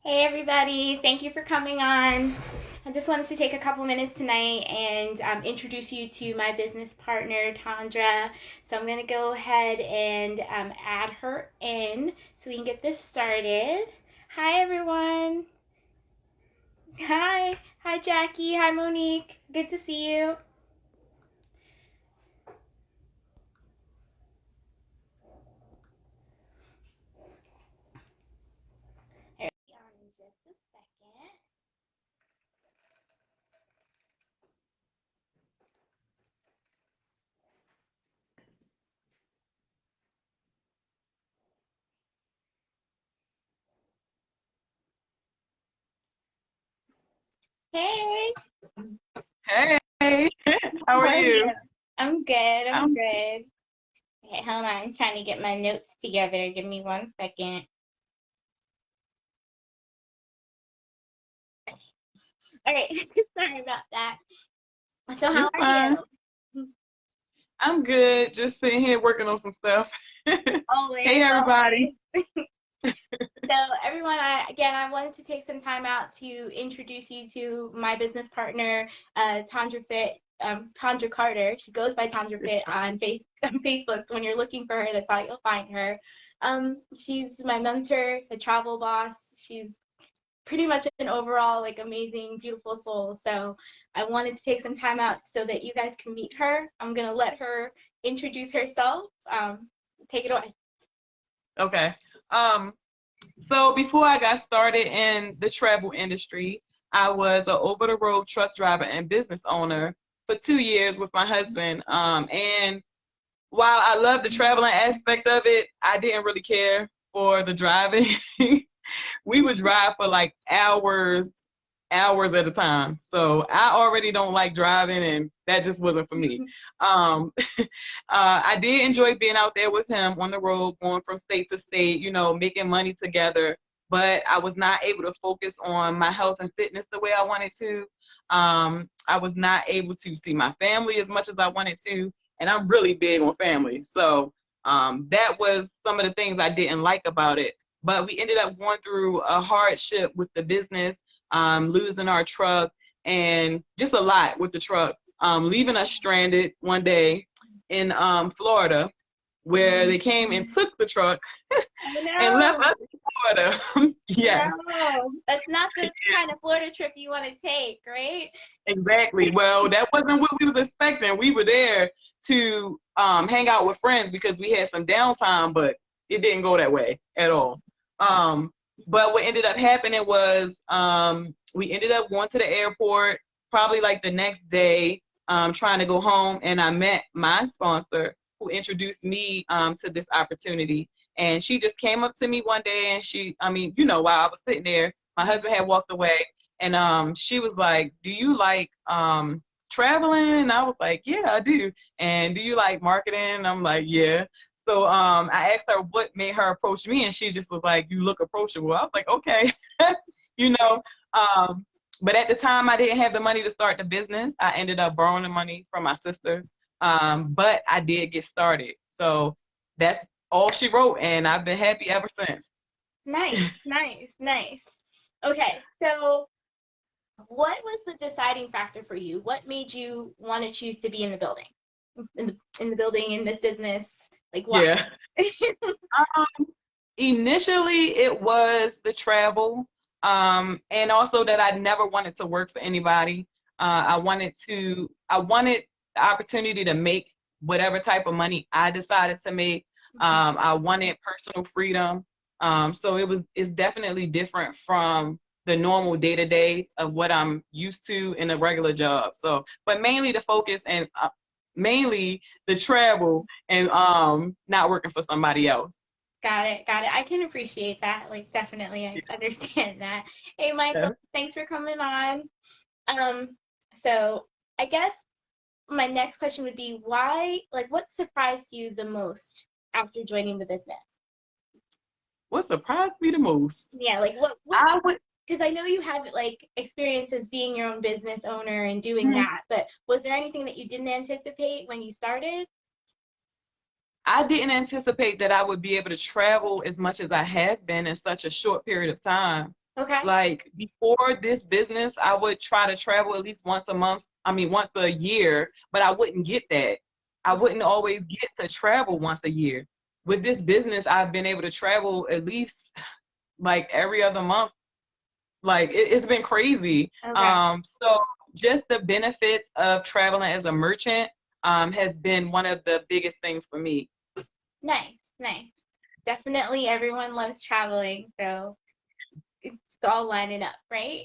Hey everybody, thank you for coming on. I just wanted to take a couple minutes tonight and introduce you to my business partner, Tandra. So I'm going to go ahead and add her in so we can get this started. Hi everyone. Hi. Hi Jackie. Hi Monique. Good to see you. Just a second. Hey. Hey, how How are are you? you? I'm good. I'm I'm good. Okay, hold on. I'm trying to get my notes together. Give me 1 second. Okay, sorry about that. So you're how are fine. you? I'm good. Just sitting here working on some stuff. Hey, Always, everybody. always. So everyone, I wanted to take some time out to introduce you to my business partner, Tandra Fit, Tandra Carter. She goes by Tandra Fit on on Facebook. So when you're looking for her, that's how you'll find her. She's my mentor, the travel boss. She's pretty much an overall like amazing, beautiful soul. So I wanted to take some time out so that you guys can meet her. I'm gonna let her introduce herself. Take it away. Okay. Um, so before I got started in the travel industry, I was an over-the-road truck driver and business owner for 2 years with my husband. And while I love the traveling aspect of it, I didn't really care for the driving. We would drive for like hours at a time. So I already don't like driving, and that just wasn't for me. Um, I did enjoy being out there with him on the road, going from state to state, making money together. But I was not able to focus on my health and fitness the way I wanted to. I was not able to see my family as much as I wanted to, and I'm really big on family. So that was some of the things I didn't like about it. But we ended up going through a hardship with the business, losing our truck, and just a lot with the truck, leaving us stranded one day in Florida, where they came and took the truck Oh and left no, us in Florida. Yeah, no, that's not the kind of Florida trip you want to take, right? exactly. Well, that wasn't what we was expecting. We were there to hang out with friends because we had some downtime, but it didn't go that way at all. Um, but what ended up happening was we ended up going to the airport probably like the next day, trying to go home, and I met my sponsor who introduced me to this opportunity. And she just came up to me one day, and while I was sitting there, my husband had walked away, and she was like, "Do you like traveling?" And I was like, "Yeah, I do." "And do you like marketing?" And I'm like, "Yeah." So I asked her what made her approach me, and she just was like, "You look approachable." I was like, "Okay." you know. Um, but at the time, I didn't have the money to start the business. I ended up borrowing the money from my sister, but I did get started. So that's all she wrote, and I've been happy ever since. Nice, nice, nice. Okay, so what was the deciding factor for you? What made you want to choose to be in the building? In the building in this business? Like why? Yeah. Initially, it was the travel, and also that I never wanted to work for anybody. I wanted the opportunity to make whatever type of money I decided to make. I wanted personal freedom. So it's definitely different from the normal day to day of what I'm used to in a regular job. So, but mainly the focus and mainly the travel and not working for somebody else. Got it. Got it. I can appreciate that. Like, definitely, I understand that. Hey, Michael, Yeah. thanks for coming on. So I guess my next question would be why, like, what surprised you the most after joining the business? What surprised me the most? Yeah, like what, I would. because I know you have like experience as being your own business owner and doing Mhm. that, but was there anything that you didn't anticipate when you started? I didn't anticipate that I would be able to travel as much as I have been in such a short period of time. Okay. Like before this business, I would try to travel at least once a month, I mean, once a year, but I wouldn't get that. I wouldn't always get to travel once a year. With this business, I've been able to travel at least like every other month. Like it's been crazy. Okay. So just the benefits of traveling as a merchant has been one of the biggest things for me. Nice, nice. Definitely everyone loves traveling, so it's all lining up, right?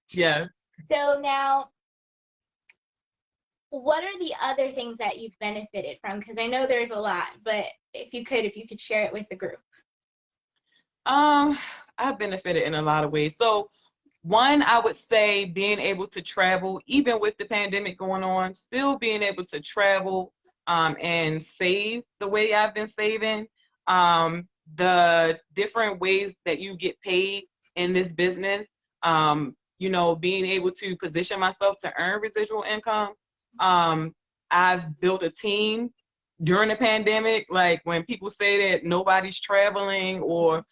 Yeah. So now, what are the other things that you've benefited from? Because I know there's a lot, but if you could share it with the group. Um, I've benefited in a lot of ways. So one, I would say being able to travel, even with the pandemic going on, still being able to travel and save the way I've been saving. The different ways that you get paid in this business, being able to position myself to earn residual income. Um, I've built a team during the pandemic, like when people say that nobody's traveling or,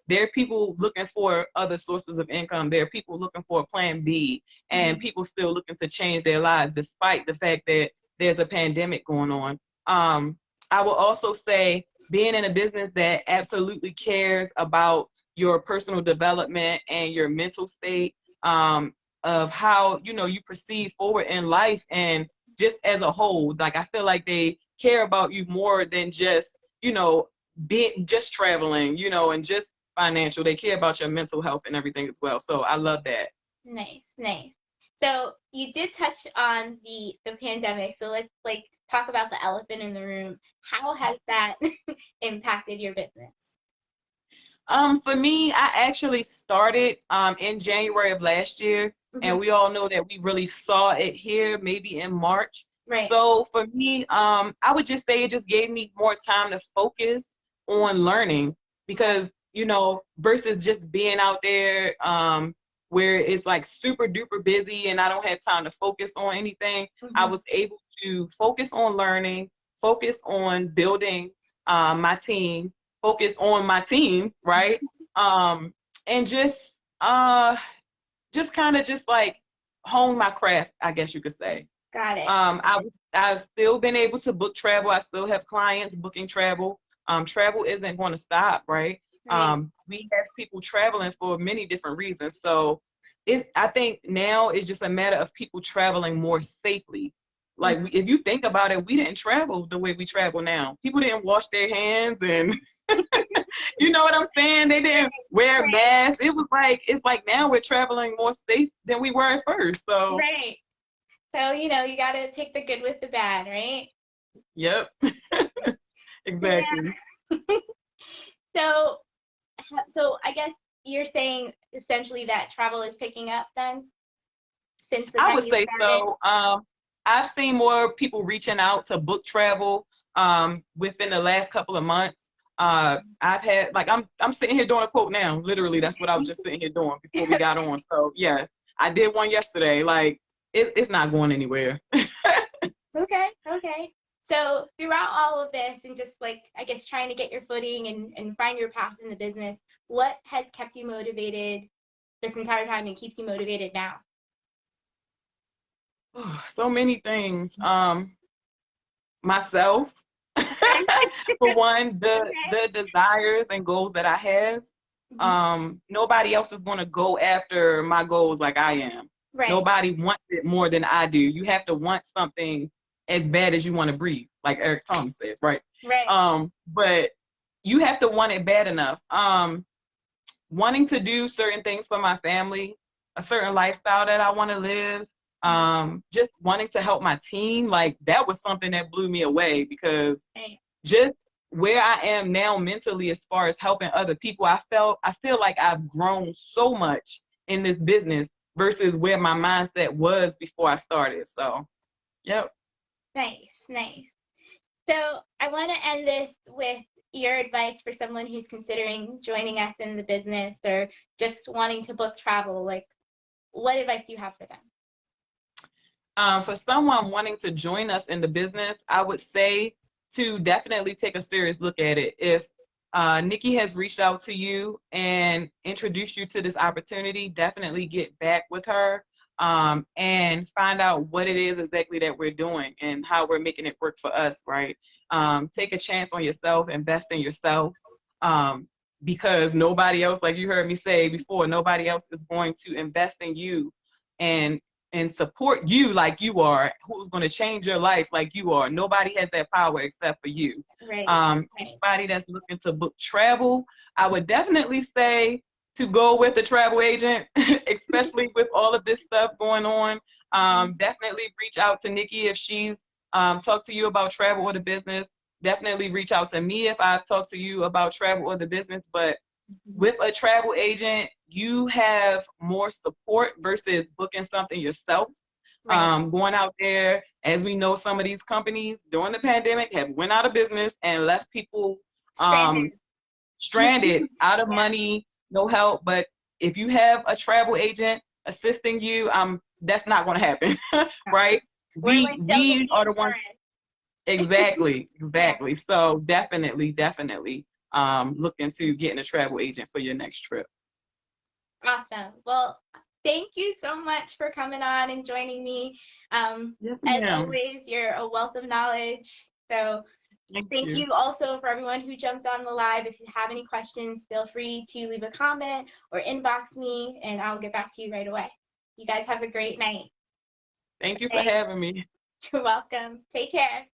there are people looking for other sources of income. There are people looking for a plan B and Mhm. people still looking to change their lives despite the fact that there's a pandemic going on. I will also say being in a business that absolutely cares about your personal development and your mental state, of how, you proceed forward in life and just as a whole. Like I feel like they care about you more than just, being just traveling, and just financial. They care about your mental health and everything as well. So I love that. Nice, nice. So you did touch on the pandemic. So let's like talk about the elephant in the room. How has that impacted your business? For me, I actually started in January of last year, Hmm. and we all know that we really saw it here maybe in March. Right. So for me, I would just say it just gave me more time to focus on learning because, versus just being out there where it's like super duper busy and I don't have time to focus on anything, I Hmm. was able to focus on learning, focus on building my team, focus on my team, right? And just kind of just like hone my craft, I guess you could say. Got it. I've still been able to book travel. I still have clients booking travel. Travel isn't going to stop, right? Right. We have people traveling for many different reasons. So I think now it's just a matter of people traveling more safely. Like if you think about it, we didn't travel the way we travel now. People didn't wash their hands and you know what I'm saying? They didn't wear masks. It's like now we're traveling more safe than we were at first. So, Right. So, you got to take the good with the bad, right? yep, exactly. Yeah. So, so I guess you're saying essentially that travel is picking up then since the I time would you say started. so. I've seen more people reaching out to book travel within the last couple of months. I've had like I'm sitting here doing a quote now. Literally, that's what I was just sitting here doing before we got on. So yeah, I did one yesterday. Like it's not going anywhere. Okay, okay. So throughout all of this and just like I guess trying to get your footing and find your path in the business, what has kept you motivated this entire time and keeps you motivated now? So many things. Myself. For one, the desires and goals that I have, nobody else is going to go after my goals like I am. Right. Nobody wants it more than I do. You have to want something as bad as you want to breathe, like Eric Thomas says, right? Right. But you have to want it bad enough. Wanting to do certain things for my family, a certain lifestyle that I want to live, just wanting to help my team, like that was something that blew me away because just where I am now mentally as far as helping other people, I feel like I've grown so much in this business versus where my mindset was before I started. So, yep. Nice, nice. So I want to end this with your advice for someone who's considering joining us in the business or just wanting to book travel. Like, what advice do you have for them? For someone wanting to join us in the business, I would say to definitely take a serious look at it. If Nikki has reached out to you and introduced you to this opportunity, definitely get back with her and find out what it is exactly that we're doing and how we're making it work for us, right? Take a chance on yourself, invest in yourself, because nobody else, like you heard me say before, nobody else is going to invest in you and support you like you are, who's going to change your life like you are. Nobody has that power except for you. Right. Anybody that's looking to book travel, I would definitely say to go with a travel agent, especially with all of this stuff going on. Definitely reach out to Nikki if she's talked to you about travel or the business. Definitely reach out to me if I've talked to you about travel or the business. But with a travel agent, you have more support versus booking something yourself. Right. Going out there, as we know, some of these companies during the pandemic have went out of business and left people stranded out of money, no help. But if you have a travel agent assisting you, that's not going to happen, right? We are the ones. Exactly. So definitely look into getting a travel agent for your next trip. Awesome. Well, thank you so much for coming on and joining me. Yes, As ma'am. always, you're a wealth of knowledge. So thank you also for everyone who jumped on the live. If you have any questions, feel free to leave a comment or inbox me and I'll get back to you right away. You guys have a great night. Thank you for having me. You're welcome. Take care.